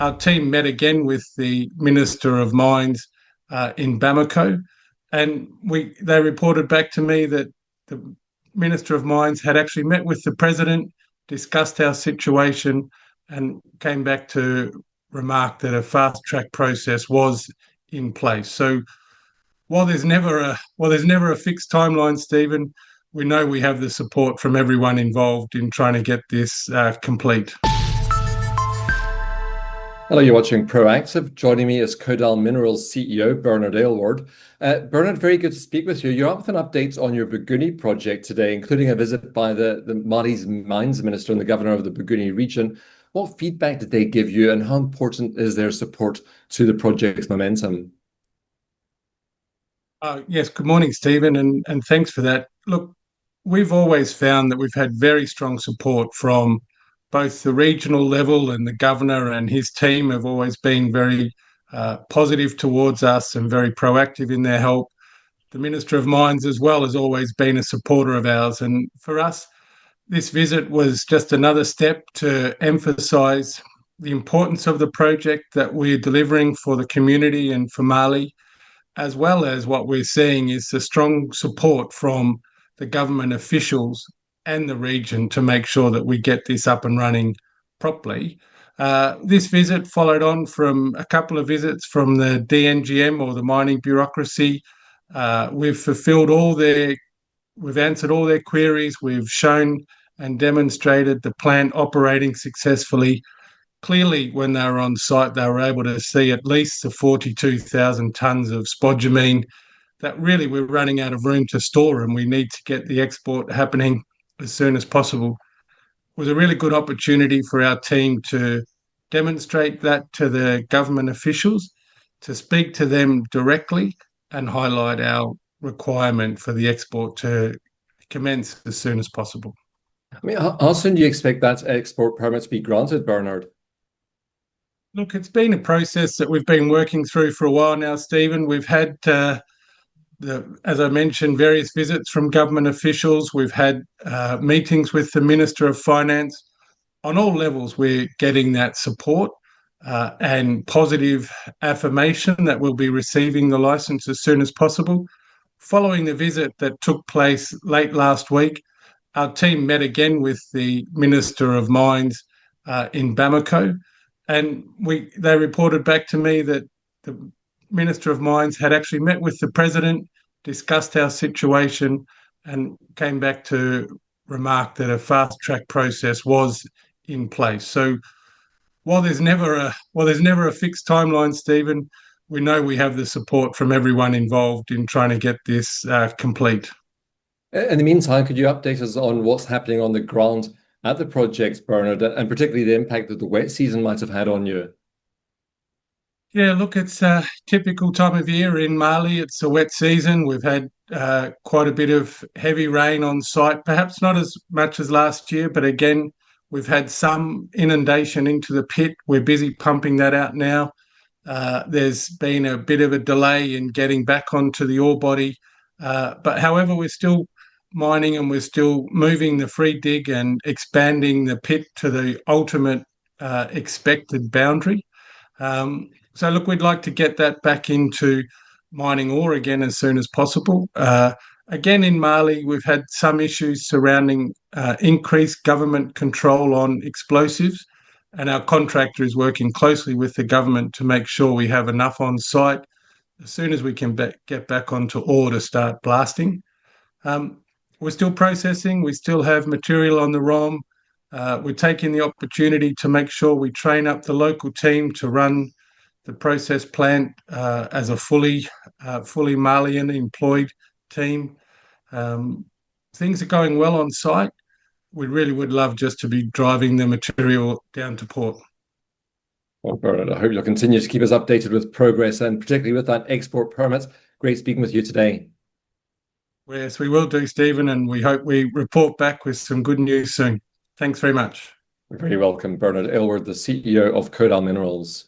our team met again with the Minister of Mines in Bamako, and they reported back to me that the Minister of Mines had actually met with the President, discussed our situation, and came back to remark that a fast track process was in place. So while there's never a fixed timeline, Stephen, we know we have the support from everyone involved in trying to get this complete. Hello, you're watching Proactive. Joining me is Kodal Minerals CEO Bernard Aylward. Bernard, very good to speak with you. You're up with an update on your Bougouni project today, including a visit by the Mali's mines minister and the governor of the Bougouni region. What feedback did they give you, and how important is their support to the project's momentum? Yes, good morning, Stephen, and thanks for that. Look, we've always found that we've had very strong support from both the regional level, and the governor and his team have always been very positive towards us and very proactive in their help. The Minister of Mines as well has always been a supporter of ours. And for us, this visit was just another step to emphasise the importance of the project that we're delivering for the community and for Mali, as well as what we're seeing is the strong support from the government officials and the region to make sure that we get this up and running properly. This visit followed on from a couple of visits from the DNGM, or the mining bureaucracy. We've answered all their queries. We've shown and demonstrated the plant operating successfully. Clearly, when they were on site, they were able to see at least the 42,000 tonnes of spodumene that really we're running out of room to store, and we need to get the export happening as soon as possible. It was a really good opportunity for our team to demonstrate that to the government officials, to speak to them directly and highlight our requirement for the export to commence as soon as possible. I mean, how soon do you expect that export permit to be granted, Bernard? Look, it's been a process that we've been working through for a while now, Stephen. We've had, as I mentioned, various visits from government officials. We've had meetings with the Minister of Finance. On all levels, we're getting that support and positive affirmation that we'll be receiving the licence as soon as possible. Following the visit that took place late last week, our team met again with the Minister of Mines in Bamako, and they reported back to me that the Minister of Mines had actually met with the President, discussed our situation, and came back to remark that a fast track process was in place. So while there's never a fixed timeline, Stephen, we know we have the support from everyone involved in trying to get this complete. In the meantime, could you update us on what's happening on the ground at the project, Bernard, and particularly the impact that the wet season might have had on you? Yeah, look, it's a typical time of year in Mali. It's a wet season. We've had quite a bit of heavy rain on site, perhaps not as much as last year, but again, we've had some inundation into the pit. We're busy pumping that out now. There's been a bit of a delay in getting back onto the ore body. But however, we're still mining, and we're still moving the free dig and expanding the pit to the ultimate expected boundary. So look, we'd like to get that back into mining ore again as soon as possible. Again, in Mali, we've had some issues surrounding increased government control on explosives, and our contractor is working closely with the government to make sure we have enough on site as soon as we can get back onto ore to start blasting. We're still processing. We still have material on the ROM. We're taking the opportunity to make sure we train up the local team to run the process plant as a fully Malian employed team. Things are going well on site. We really would love just to be driving the material down to port. Well, Bernard, I hope you'll continue to keep us updated with progress, and particularly with that export permit. Great speaking with you today. Yes, we will do, Stephen, and we hope we report back with some good news soon. Thanks very much. You're very welcome, Bernard Aylward, the CEO of Kodal Minerals.